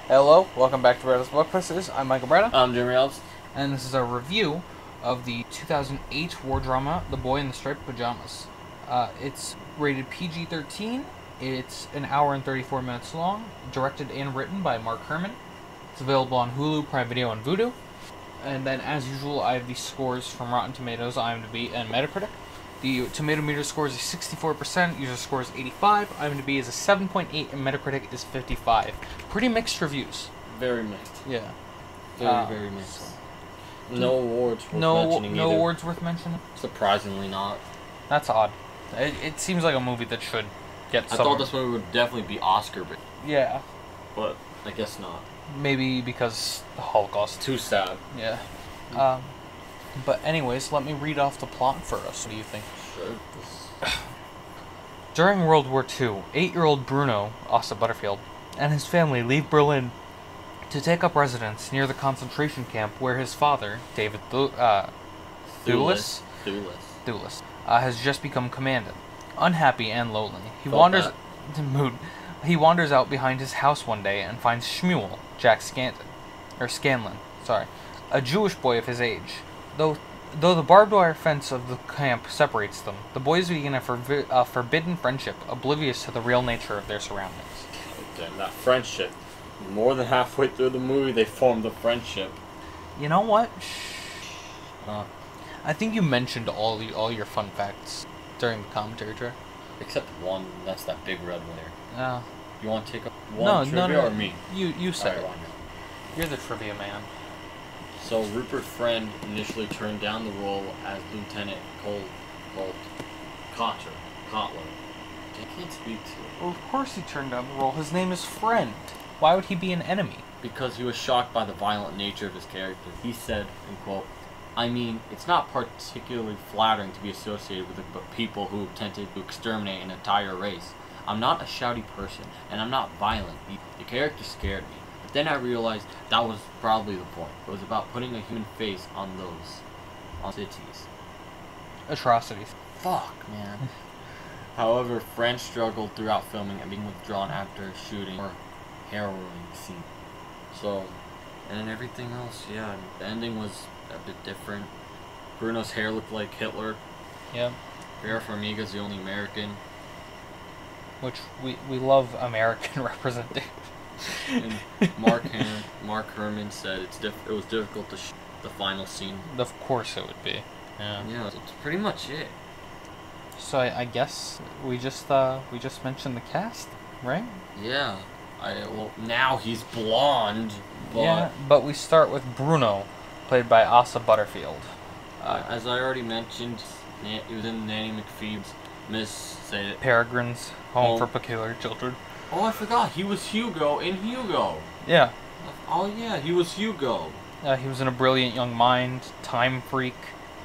Hello, welcome back to Bradow's Blockbusters. I'm Michael Bradow. I'm Jeremy Elves. And this is a review of the 2008 war drama, The Boy in the Striped Pajamas. It's rated PG-13. It's an hour and 34 minutes long, directed and written by Mark Herman. It's available on Hulu, Prime Video, and Vudu. And then, as usual, I have the scores from Rotten Tomatoes, IMDb, and Metacritic. The tomato meter score is 64%, user score is 85, IMDb is a 7.8, and Metacritic is 55. Pretty mixed reviews. Very mixed. Yeah. Very mixed. No awards worth mentioning No either. awards worth mentioning? Surprisingly not. That's odd. It seems like a movie that should get some... I thought this movie would definitely be Oscar bait. Yeah. But I guess not. Maybe because the Holocaust. Too sad. Yeah. But anyways, let me read off the plot for us. What do you think? Sure. During World War II, 8-year-old Bruno, Asa Butterfield, and his family leave Berlin to take up residence near the concentration camp where his father, David Thewlis, has just become commandant. Unhappy and lonely, he wanders out behind his house one day and finds Shmuel, Jack Scanlon, a Jewish boy of his age. Though the barbed wire fence of the camp separates them, the boys begin a forbidden friendship, oblivious to the real nature of their surroundings. Damn, that friendship. More than halfway through the movie, they formed a friendship. You know what? I think you mentioned all your fun facts during the commentary track. Except one, that's that big red one there. You want to take up No, trivia or me? You said it. Right, You're the trivia man. So Rupert Friend initially turned down the role as Lieutenant Kotler. I can't speak to it. Well, of course he turned down the role. His name is Friend. Why would he be an enemy? Because he was shocked by the violent nature of his character. He said, and quote, "I mean, it's not particularly flattering to be associated with people who attempted to exterminate an entire race. I'm not a shouty person, and I'm not violent. The character scared me. But then I realized that was probably the point. It was about putting a human face on cities. Atrocities. Fuck, man." However, Friend struggled throughout filming and being withdrawn after shooting or harrowing scene. So, and everything else, yeah, the ending was a bit different. Bruno's hair looked like Hitler. Yeah. Vera Farmiga's the only American. Which we love American representation. And Mark Herman said it was difficult to shoot the final scene. Of course it would be. Yeah. Yeah, that's pretty much it. So I guess we just mentioned the cast, right? Yeah. Well, now he's blonde. But yeah, but we start with Bruno, played by Asa Butterfield. As I already mentioned, he was in Nanny McPhee's Peregrine's Home for Peculiar Children. Oh, I forgot. He was Hugo in Hugo. Yeah. Oh, yeah, he was Hugo. He was in A Brilliant Young Mind, Time Freak,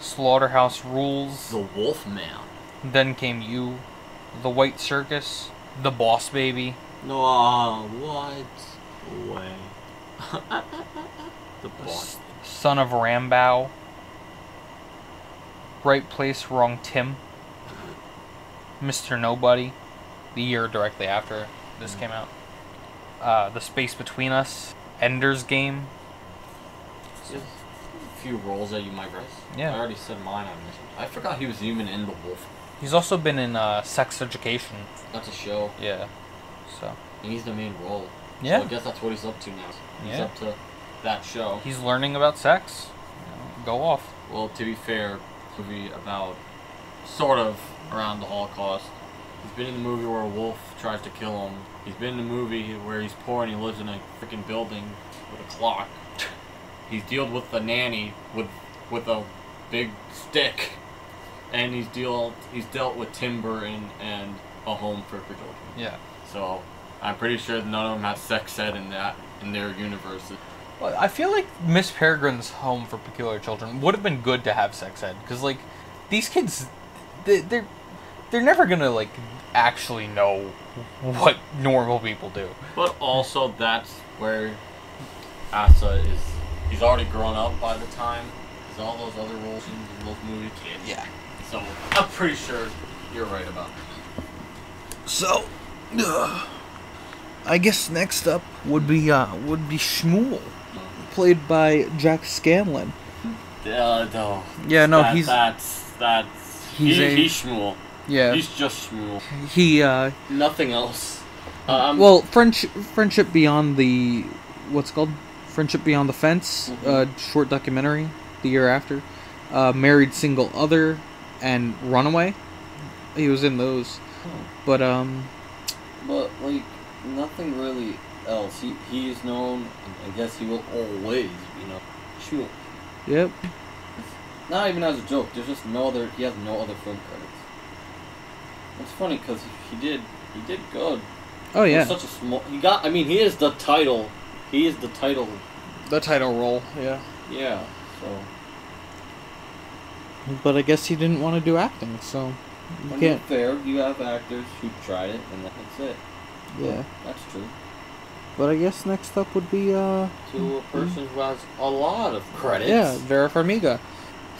Slaughterhouse Rules. The Wolfman. Then came You, The White Circus, The Boss Baby. No, what? Way. The Boss. Son of Rambow. Right Place, Wrong Tim. Mr. Nobody, the year directly after this came out. The Space Between Us, Ender's Game. Just a few roles that you might recognize. Yeah. I already said mine. I forgot he was even in The Wolf. He's also been in Sex Education. That's a show. Yeah. So. And he's the main role. Yeah. So I guess that's what he's up to now. He's up to that show. He's learning about sex. Go off. Well, to be fair, movie about sort of around the Holocaust. He's been in the movie where a wolf tries to kill him. He's been in the movie where he's poor and he lives in a freaking building with a clock. He's dealt with the nanny with a big stick, and he's dealt with timber and a home for children. Yeah. So I'm pretty sure none of them have sex ed in their universes. Well, I feel like Miss Peregrine's Home for Peculiar Children would have been good to have sex ed, because like these kids, they're never gonna like actually know what normal people do. But also that's where Asa is. He's already grown up by the time. There's all those other roles in those movie kids. Yeah. So I'm pretty sure you're right about that. So, I guess next up would be Shmuel, played by Jack Scanlon. No. Yeah, no, he's Shmuel. Yeah, he's just Shmuel. He nothing else. Well, Friendship Beyond the what's it called? Friendship Beyond the Fence, short documentary the year after. Married Single Other and Runaway. He was in those. But like nothing really else. He is known, I guess he will always be known. Shmuel. Yep. Not even as a joke. There's just no other. He has no other film credits. It's funny because he did good. Oh yeah. Such a small. He got. I mean, he is the title. He is the title. The title role. Yeah. Yeah. So. But I guess he didn't want to do acting, so you can't. Fair. You have actors who tried it, and that's it. Yeah. That's true. But I guess next up would be to a person who has a lot of credits. Yeah, Vera Farmiga.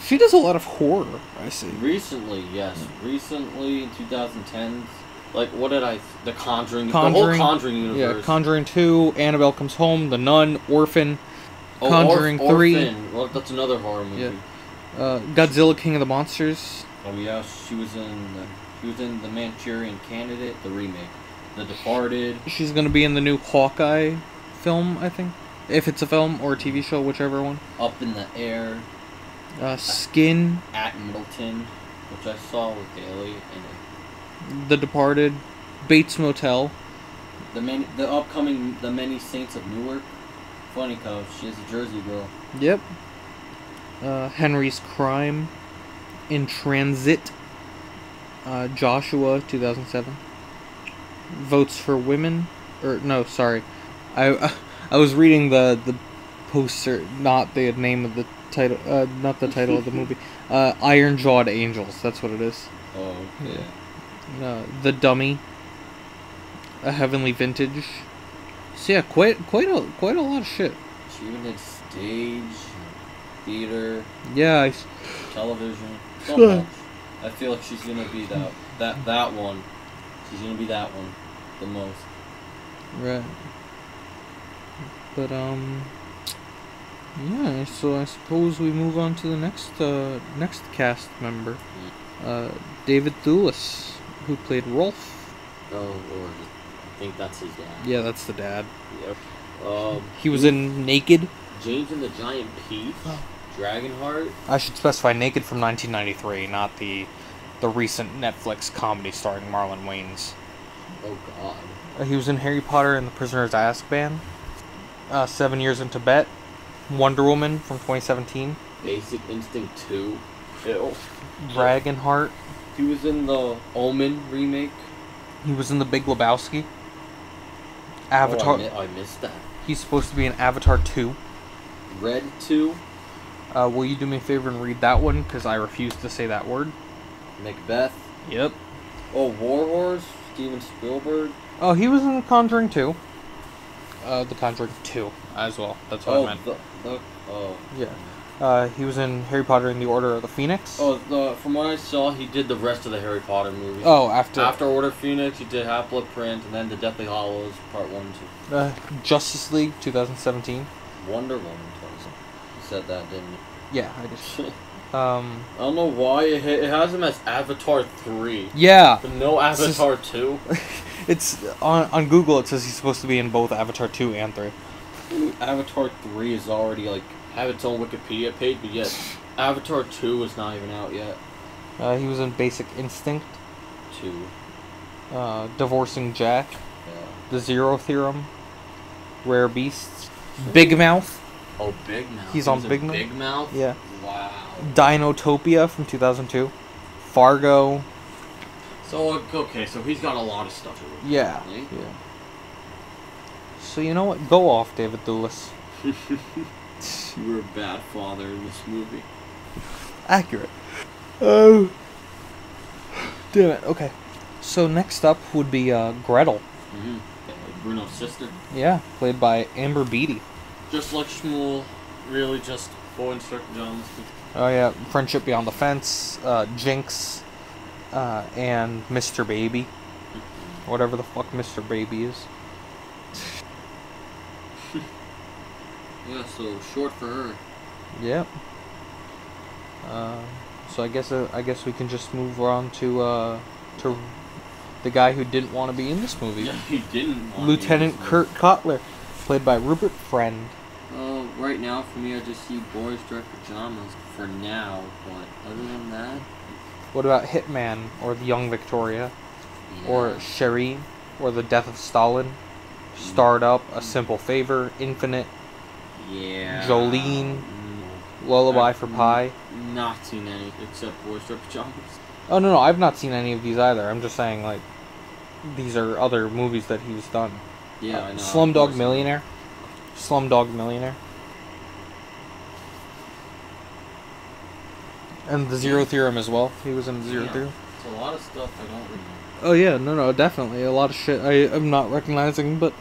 She does a lot of horror, I see. Recently, yes. Recently, in 2010s. Like, what did The Conjuring. The Conjuring. whole Conjuring universe. Yeah, Conjuring 2, Annabelle Comes Home, The Nun, Orphan, Conjuring 3. Orphan. Well, that's another horror movie. Yeah. Godzilla King of the Monsters. Oh yeah, she was in the Manchurian Candidate, the remake. The Departed. She's gonna be in the new Hawkeye film, I think. If it's a film or a TV show, whichever one. Up in the Air. Skin. At Middleton, which I saw with Daly in it. The Departed. Bates Motel. The upcoming The Many Saints of Newark. Funny cause she's a Jersey girl. Yep. Henry's Crime. In Transit. Joshua, 2007. Votes for Women. Or no, sorry. I was reading the poster, not the name of the title, not the title of the movie. Iron Jawed Angels. That's what it is. Oh, yeah. The Dummy. A Heavenly Vintage. So yeah, quite a lot of shit. She even did stage, theater. Yeah, television. So much. I feel like she's gonna be that one. She's gonna be that one the most. Right. But yeah. So I suppose we move on to the next cast member, David Thewlis, who played Rolf. Oh Lord, I think that's his dad. Yeah, that's the dad. Yep. He was in Naked. James and the Giant Peach. Dragonheart. I should specify Naked from 1993, not the recent Netflix comedy starring Marlon Wayans. Oh God. He was in Harry Potter and the Prisoner's Azkaban. 7 Years in Tibet. Wonder Woman from 2017. Basic Instinct 2. Ew. Dragonheart. He was in the Omen remake. He was in The Big Lebowski. Avatar. Oh, I missed that. He's supposed to be in Avatar 2. Red 2. Will you do me a favor and read that one? Because I refuse to say that word. Macbeth. Yep. Oh, War Horse. Steven Spielberg. Oh, he was in Conjuring 2. The Conjuring 2 as well. That's what I meant. Yeah. He was in Harry Potter and the Order of the Phoenix. Oh, from what I saw, he did the rest of the Harry Potter movies. Oh, after Order of Phoenix, he did Half-Blood Prince, and then the Deathly Hallows Part 1 and 2. Justice League 2017. Wonder Woman 2017. You said that, didn't you? Yeah, I just. I don't know why it has him as Avatar 3. Yeah. But no Avatar 2. It's on Google. It says he's supposed to be in both Avatar 2 and 3. Avatar 3 is already have its own Wikipedia page, but yet Avatar 2 is not even out yet. He was in Basic Instinct 2. Divorcing Jack. Yeah. The Zero Theorem. Rare Beasts. Big Mouth. Oh, Big Mouth. He's on Big Mouth. Big Mouth. Yeah. Wow. Dinotopia from 2002. Fargo. So okay, so he's got a lot of stuff to do. Yeah. Yeah. So you know what? Go off, David Thewlis. You were a bad father in this movie. Accurate. Oh. Damn it. Okay. So next up would be Gretel. Mm-hmm. Bruno's sister. Yeah, played by Amber Beatty. Just like Shmuel, really just boy in circle pajamas. Oh yeah, Friendship Beyond the Fence, Jinx, and Mr. Baby. Whatever the fuck Mr. Baby is. Yeah, so short for her. Yep. So I guess we can just move on to the guy who didn't want to be in this movie. Yeah, he didn't want Lieutenant Kurt Cotler, played by Rupert Friend. Right now, for me, I just see boys dress pajamas for now, but other than that... What about Hitman, or The Young Victoria, Yeah. or Cherie, or The Death of Stalin, Startup, A Simple Favor, Infinite, Yeah. Jolene, Lullaby for Pie? Not seen any, except boys dress pajamas. Oh, no, I've not seen any of these either. I'm just saying, like, these are other movies that he's done. Yeah, I know. Slumdog Millionaire. Slumdog Millionaire. And The Zero Theorem as well. He was in The Zero Theorem. It's a lot of stuff I don't remember. Oh, yeah, no, definitely. A lot of shit I'm not recognizing, but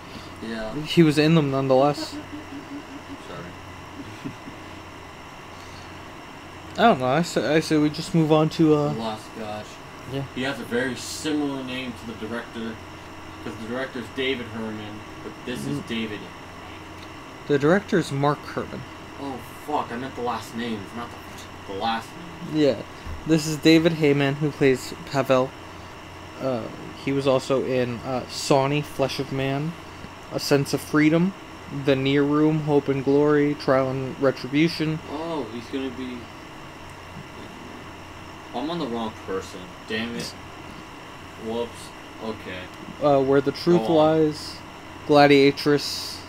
yeah, he was in them nonetheless. Sorry. I don't know. I say we just move on to The Last Gosh. Yeah. He has a very similar name to the director, because the director's David Herman, but this is David. The director's Mark Herman. Oh fuck! I meant the last name. It's not the last name. Yeah, this is David Heyman, who plays Pavel. He was also in Sawney, Flesh of Man, A Sense of Freedom, The Near Room, Hope and Glory, Trial and Retribution. Oh, he's gonna be... I'm on the wrong person. Damn it. Whoops. Okay. Where the Truth Lies, Gladiatress,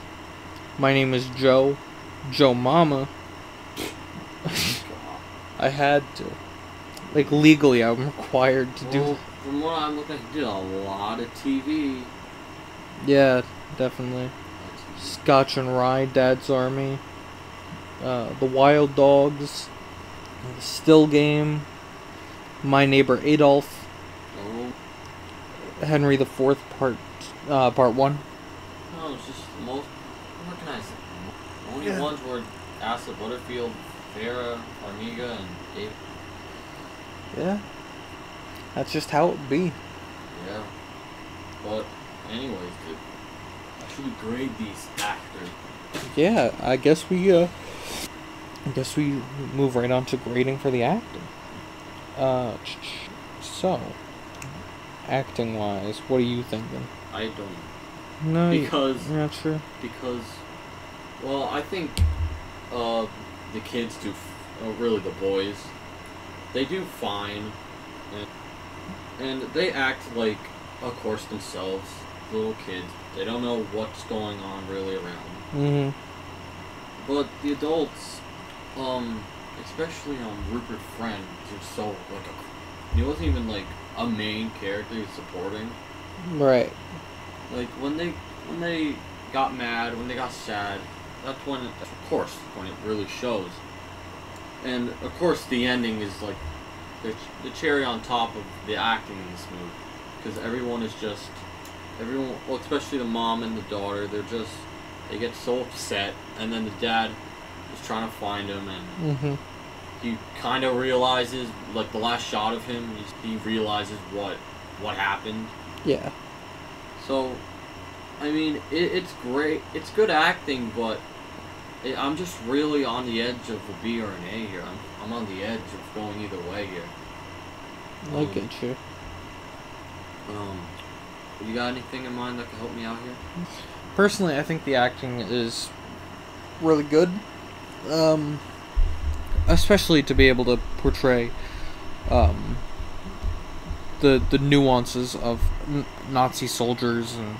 My Name is Joe, Joe Mama. I had to. Like, legally, I'm required to do... From what I'm looking at, he did a lot of TV. Yeah, definitely. Scotch and Rye, Dad's Army, The Wild Dogs, The Still Game, My Neighbor Adolf, Henry the Fourth, Part 1. No, it's just most recognized. The only ones were Asa Butterfield, Vera, Farmiga, and David. Yeah. That's just how it would be. Yeah. But, anyways, dude. How should we grade these actors? Yeah, I guess we move right on to grading for the acting. So, acting-wise, what are you thinking? I don't. No, because you're not sure. Because, well, I think the kids do, really the boys, they do fine, and they act like, of course, themselves, little kids. They don't know what's going on really around. Mm-hmm. But the adults, especially Rupert Friend, who's so like he wasn't even like a main character, he was supporting. Right. Like when they got mad, when they got sad, that's when, of course, when it really shows. And of course, the ending is like the cherry on top of the acting in this movie, because everyone, well, especially the mom and the daughter, they get so upset, and then the dad is trying to find him, and he kind of realizes, like the last shot of him, he realizes what happened. Yeah. So, I mean, it's great. It's good acting, but I'm just really on the edge of a B or an A here. I'm on the edge of going either way here. I get you. You got anything in mind that can help me out here? Personally, I think the acting is really good. Especially to be able to portray the nuances of Nazi soldiers and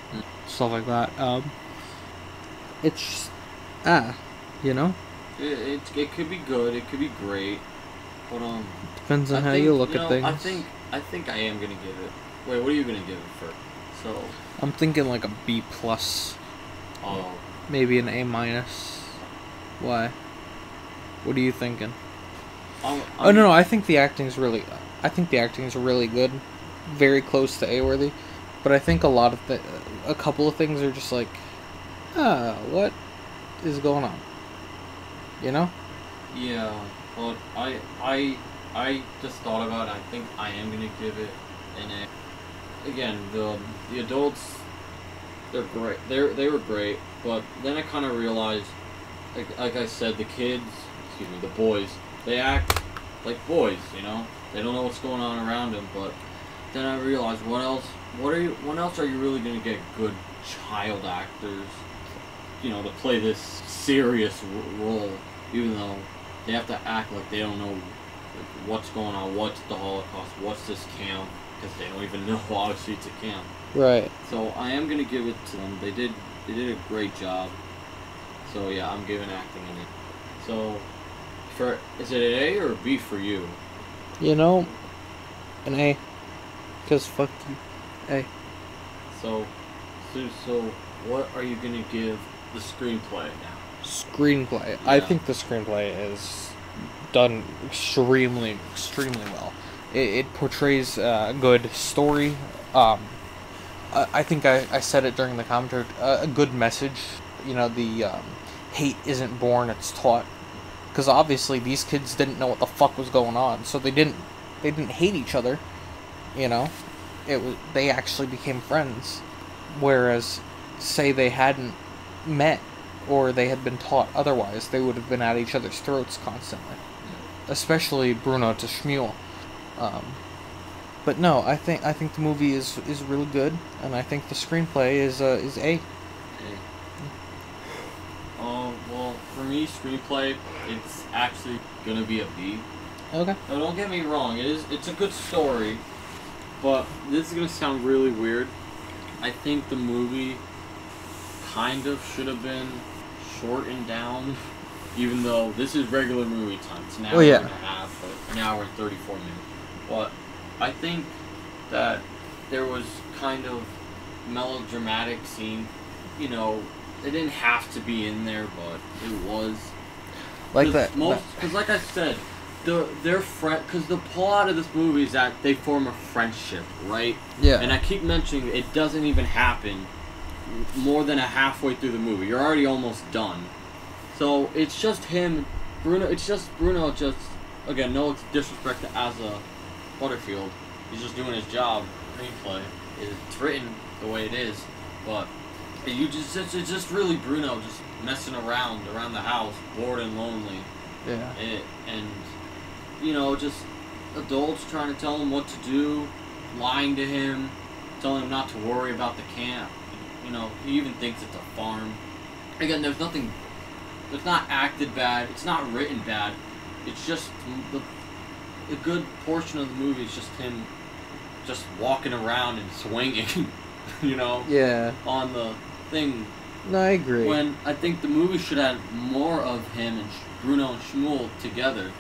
stuff like that. It's just, you know? It could be good, it could be great, but depends on how you look at things. I think I am gonna give it. Wait, what are you gonna give it first? So I'm thinking like a B plus. Oh. Maybe an A minus. Why? What are you thinking? Oh no, I think the acting's really good, very close to A-worthy, but I think a couple of things are just like, what is going on? You know? Yeah, but I just thought about it. I think I am gonna give it an A. Again, the adults, they're great. They were great. But then I kind of realized, like I said, the boys, they act like boys, you know? They don't know what's going on around them, but then I realized, when else are you really going to get good child actors, you know, to play this serious role, even though they have to act like they don't know like, what's going on, what's the Holocaust, what's this camp, because they don't even know, obviously, it's a camp. Right. So I am going to give it to them. They did a great job. So yeah, I'm giving acting an A. So, is it an A or a B for you? You know, an A. Because fuck you. A. So what are you going to give the screenplay now? Screenplay. Yeah. I think the screenplay is done extremely well. It portrays a good story. I think I said it during the commentary. A good message. You know, the hate isn't born, it's taught. Because obviously these kids didn't know what the fuck was going on, so they didn't hate each other. You know, they actually became friends. Whereas, say they hadn't met, or they had been taught otherwise, they would have been at each other's throats constantly. Especially Bruno to Shmuel. But no, I think the movie is really good, and I think the screenplay is A. Well, for me, screenplay, it's actually gonna be a B. Okay. Now, don't get me wrong, it's a good story, but this is gonna sound really weird. I think the movie kind of should have been shortened down, even though this is regular movie time. It's an hour and a half, but an hour and 34 minutes. But I think that there was kind of melodramatic scene, you know, it didn't have to be in there, but it was. Like that. Because like I said, their friend, because the plot of this movie is that they form a friendship, right? Yeah. And I keep mentioning it doesn't even happen more than a halfway through the movie. You're already almost done. So it's just him, Bruno. It's just Bruno. Just again, no disrespect to Asa Butterfield. He's just doing his job. Screenplay. It's written the way it is, but it's just really Bruno just messing around the house, bored and lonely. Yeah. And you know, just adults trying to tell him what to do, lying to him, telling him not to worry about the camp. You know, he even thinks it's a farm. Again, there's not acted bad, it's not written bad, it's just the good portion of the movie is just him just walking around and swinging, you know? Yeah. On the thing. No, I agree. When I think the movie should have more of him and Bruno and Shmuel together.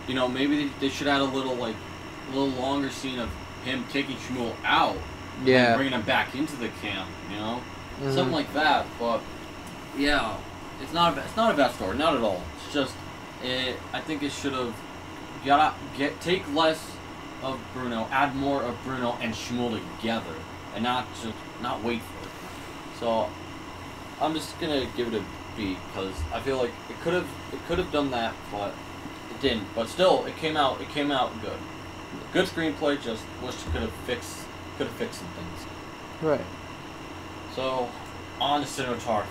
You know, maybe they should add a little longer scene of him taking Shmuel out. Yeah. And bringing him back into the camp, you know? Mm-hmm. Something like that, but yeah, it's not a bad story, not at all. It's just I think it should have take less of Bruno, add more of Bruno and Shmuel together, and not wait for it. So I'm just gonna give it a B because I feel like it could have done that, but it didn't. But still, it came out good. Good screenplay. Just wish it could have fixed some things. Right. So on to cinematography.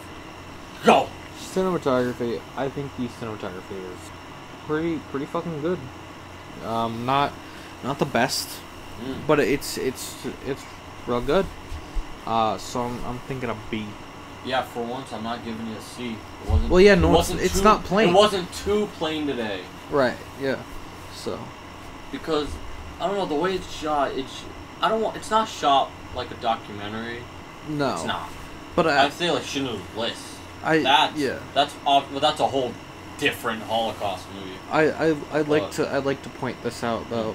Go. Cinematography. I think the cinematography is pretty fucking good. Not the best, but it's real good. So I'm thinking a B. Yeah, for once I'm not giving it a C. It's not plain. It wasn't too plain today. Right. Yeah. So. Because I don't know the way it's shot. It's not shot like a documentary. No. It's not. But I'd say like Schindler's List. That's a whole different Holocaust movie. I'd like to point this out though.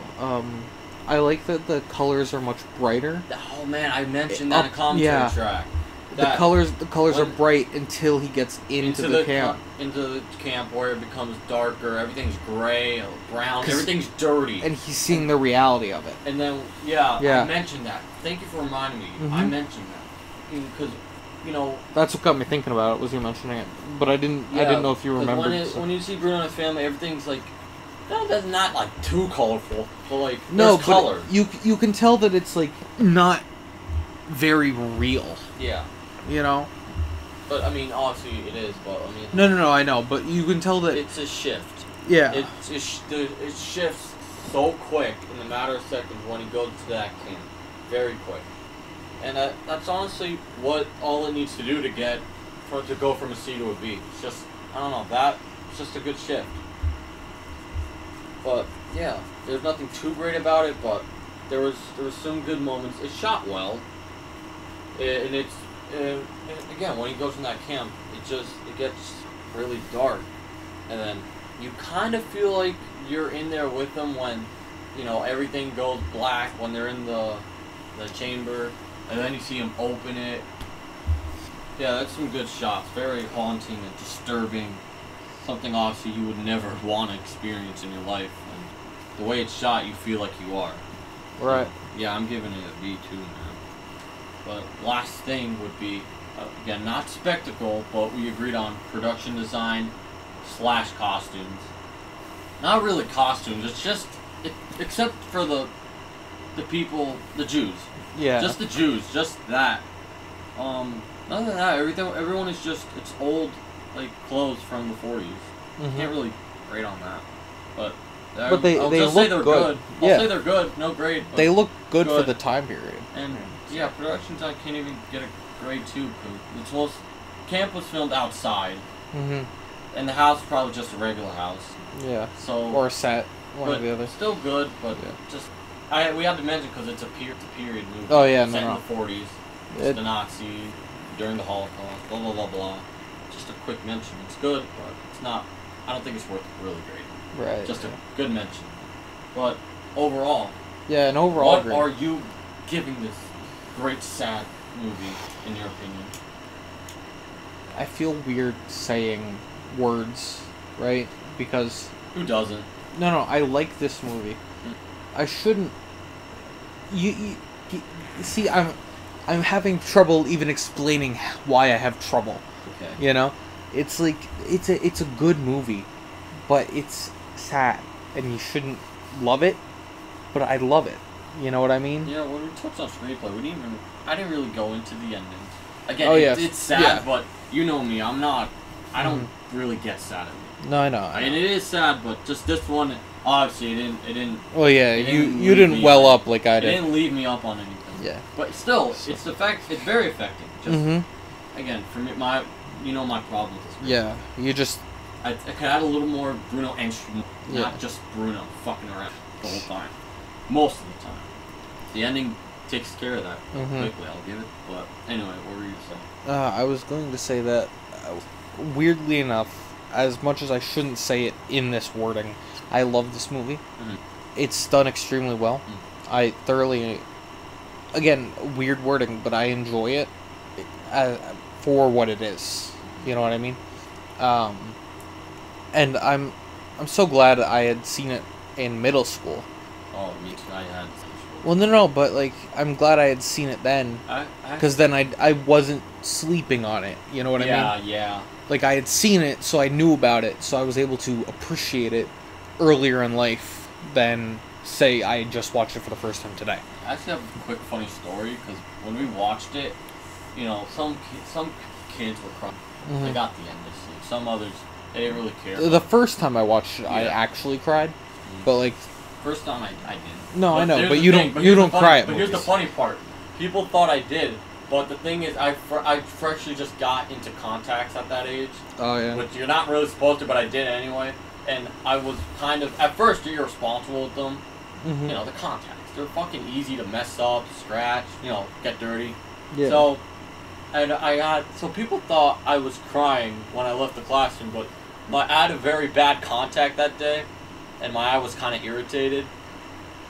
I like that the colors are much brighter. Oh man, I mentioned that in a commentary track. The colors are bright until he gets into the camp. Into the camp where it becomes darker. Everything's gray, brown. Everything's dirty. And he's seeing the reality of it. And then I mentioned that. Thank you for reminding me. Mm-hmm. I mentioned that because. You know, that's what got me thinking about it. Was you mentioning it? But I didn't know if you remembered. When you see Bruno and his family, everything's like that's not like too colorful, but like there's color. You can tell that it's like not very real. Yeah. You know. But I mean, obviously it is. But I mean, No, I know, but you can tell that it's a shift. Yeah. It shifts so quick in a matter of seconds when he goes to that camp, very quick, and that's honestly what all it needs to do to go from a C to a B. It's just, I don't know, it's just a good shift. But yeah, there's nothing too great about it, but there was some good moments. It's shot well, and it's again, when he goes in that camp, it gets really dark, and then you kind of feel like you're in there with them when, you know, everything goes black when they're in the chamber, and then you see him open it. Yeah, that's some good shots. Very haunting and disturbing. Something obviously you would never want to experience in your life. And the way it's shot, you feel like you are. Right. So, yeah, I'm giving it a B too now. But last thing would be, again, not spectacle, but we agreed on production design / costumes. Not really costumes. It's just, except for the people, the Jews. Yeah. Just the Jews. Just that. Other than that, everyone is just, it's old, like, clothes from the 40s. Can't really rate on that. But they I'll look say they're good. I'll Yeah. say they're good. No grade. They look good for the time period. And yeah, production design can't even get a grade 2 because camp was filmed outside. And the house is probably just a regular house. Yeah. So or a set, one or the other. Still good, but yeah. just we have to mention because it's a period movie. Oh yeah, set in the 40s. It's the Nazi during the Holocaust. Blah blah blah blah. Just a quick mention. It's good, but it's not. I don't think it's worth really great. Right. Just a good mention. But overall. Yeah, an overall. What are you giving this great sad movie in your opinion? I feel weird saying words, right? Because who doesn't? No, I like this movie. I shouldn't. You see, I'm having trouble even explaining why I have trouble. Okay. You know, it's like it's a good movie, but it's sad, and you shouldn't love it. But I love it. You know what I mean? Yeah. When we touched on screenplay, I didn't really go into the endings. Again, it's sad, but you know me. I don't really get sad at me. No, I know. I mean, it is sad, but just this one, obviously, it didn't. Well, yeah, you didn't well up like I did. It didn't leave me up on anything. Yeah. But still, it's the fact. It's very effective. Just again, for me, my problem with this movie. Yeah, you just. I could add a little more Bruno Enstrom, not just Bruno fucking around the whole time. Most of the time. The ending takes care of that quickly, I'll give it. But anyway, what were you saying? I was going to say that, weirdly enough, as much as I shouldn't say it in this wording, I love this movie. It's done extremely well. I thoroughly, again, weird wording, but I enjoy it for what it is. You know what I mean? And I'm so glad I had seen it in middle school. Oh, me too. I had. Well, no, but like I'm glad I had seen it then, because then I wasn't sleeping on it. You know what I mean? Yeah. Like I had seen it, so I knew about it, so I was able to appreciate it earlier in life than say I just watched it for the first time today. I actually have a quick funny story because when we watched it, you know, some kids were crying. They got the end this thing. Some others they didn't really care. The first time I watched it, I actually cried, but like. First time I didn't. No, I know, but you don't cry at But movies. here's the funny part. People thought I did, but the thing is, I freshly just got into contacts at that age. Oh, yeah. Which you're not really supposed to, but I did anyway. And I was kind of, at first, you're irresponsible with them. You know, the contacts. They're fucking easy to mess up, scratch, you know, get dirty. Yeah. So, so people thought I was crying when I left the classroom, but I had a very bad contact that day. And my eye was kind of irritated,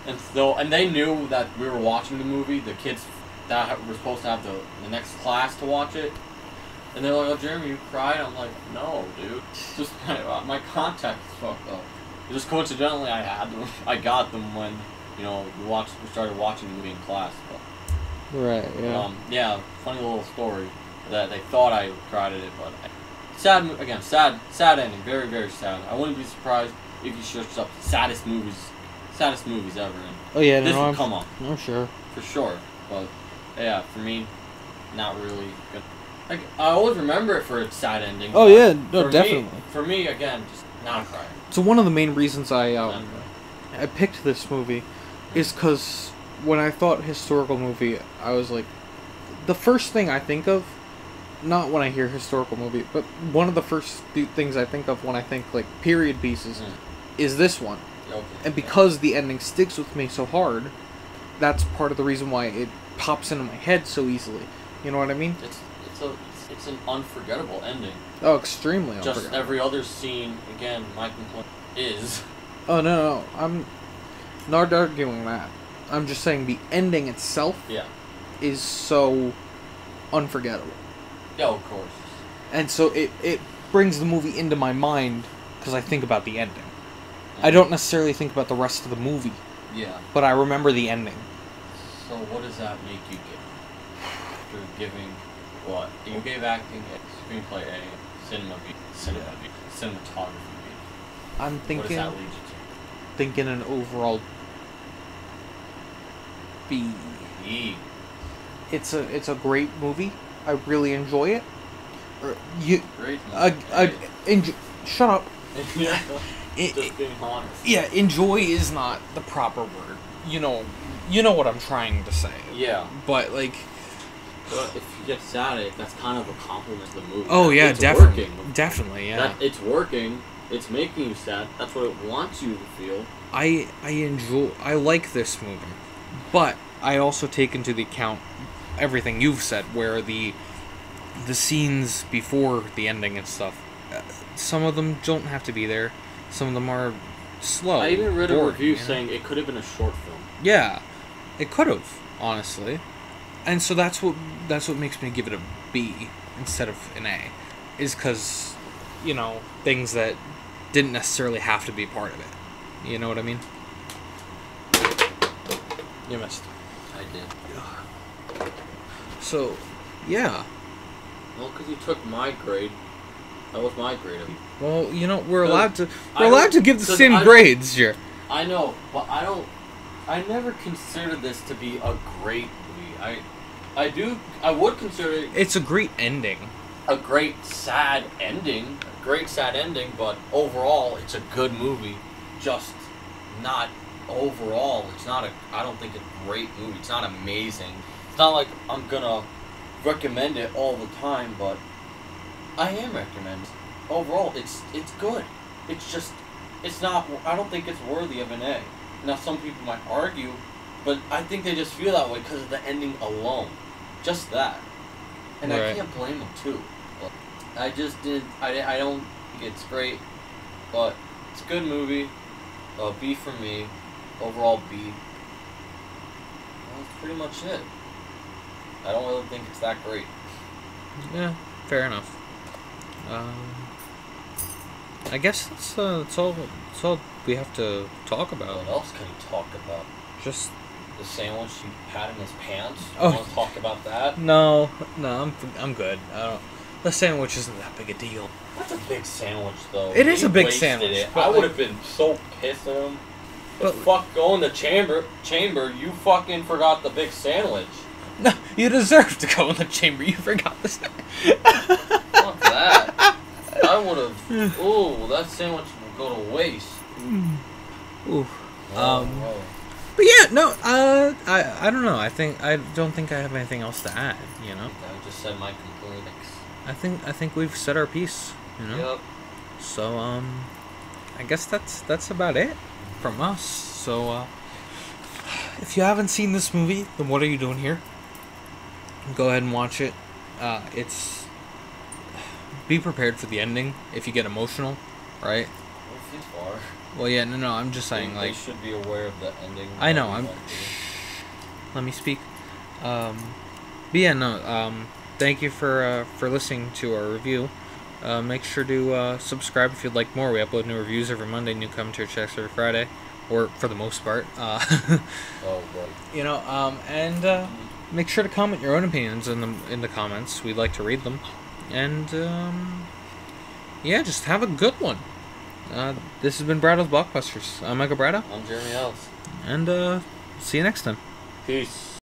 and they knew that we were watching the movie. The kids that were supposed to have the next class to watch it, and they're like, "Oh, Jeremy, you cried?" I'm like, "No, dude, just my contact is fucked up." Just coincidentally, I had them. I got them when we started watching the movie in class. But, right. Yeah. Yeah. Funny little story that they thought I cried at it, but sad ending. Very very sad. I wouldn't be surprised if you searched up saddest movies ever. And oh yeah, this would come up. No, sure. For sure. But yeah, for me, not really good. Like, I always remember it for its sad ending. Oh yeah, no, definitely. For me, again, just not a cry. So one of the main reasons I picked this movie is because when I thought historical movie, I was like, the first thing I think of, not when I hear historical movie, but one of the first things I think of when I think like period pieces is this one. Okay. And because the ending sticks with me so hard, that's part of the reason why it pops into my head so easily. You know what I mean? It's an unforgettable ending. Oh, extremely unforgettable. Just every other scene, again, my complaint is... Oh, no, I'm not arguing that. I'm just saying the ending itself is so unforgettable. Yeah, of course. And so it brings the movie into my mind because I think about the ending. I don't necessarily think about the rest of the movie. Yeah. But I remember the ending. So what does that make you give? After giving what? You gave acting a screenplay A, cinema B, cinematography B. I'm thinking... What does that lead you to? Thinking an overall B. B. It's a great movie. I really enjoy it. Great movie. Shut up. Just being honest. Yeah, enjoy is not the proper word. You know what I'm trying to say. Yeah. But like, but if you get sad at it, that's kind of a compliment to the movie. Oh yeah, it's definitely. Working. Definitely, yeah. It's working. It's making you sad. That's what it wants you to feel. I like this movie, but I also take into the account everything you've said, where the scenes before the ending and stuff, some of them don't have to be there. Some of them are slow. I even read a review saying it could have been a short film. Yeah, it could have, honestly. And so that's what makes me give it a B instead of an A, is because, things that didn't necessarily have to be part of it. You know what I mean? You missed. I did. So, yeah. Well, because you took my grade. That was my grade. Well, we're allowed to give the same grades here. I know, but I never considered this to be a great movie. I would consider it... It's a great ending. A great sad ending. But overall, it's a good movie. Just not overall. It's not I don't think it's a great movie. It's not amazing. It's not like I'm gonna recommend it all the time, but I am recommending it. Overall, it's good. It's just, it's not, I don't think it's worthy of an A. Now, some people might argue, but I think they just feel that way because of the ending alone. Just that. And right. I can't blame them, too. But I don't think it's great, but it's a good movie. B for me. Overall, B. Well, that's pretty much it. I don't really think it's that great. Yeah, fair enough. I guess that's all we have to talk about. What else can you talk about? Just the sandwich you had in his pants. You Oh. want to talk about that? No, I'm good. The sandwich isn't that big a deal. That's a big sandwich, though. It is He a big wasted sandwich, it. but I like- would have been so pissed at him. But- Fuck going to chamber. You fucking forgot the big sandwich. No, you deserve to go in the chamber. You forgot this. Fuck that. I would have. Ooh, that sandwich will go to waste. Ooh. Whoa. But yeah, no. I don't know. I don't think I have anything else to add. I just said my complaints. I think we've said our piece. Yep. So I guess that's about it from us. So if you haven't seen this movie, then what are you doing here? Go ahead and watch it. Be prepared for the ending if you get emotional, right? Well, if you are. Well, yeah, no, I'm just saying, They should be aware of the ending. I know, let me speak. But yeah, no, thank you for listening to our review. Make sure to subscribe if you'd like more. We upload new reviews every Monday, new commentary checks every Friday, or for the most part. Oh, right. And make sure to comment your own opinions in the comments. We'd like to read them. And yeah, just have a good one. This has been Bradow's Blockbusters. I'm Michael Bradow. I'm Jeremy Ellis. And see you next time. Peace.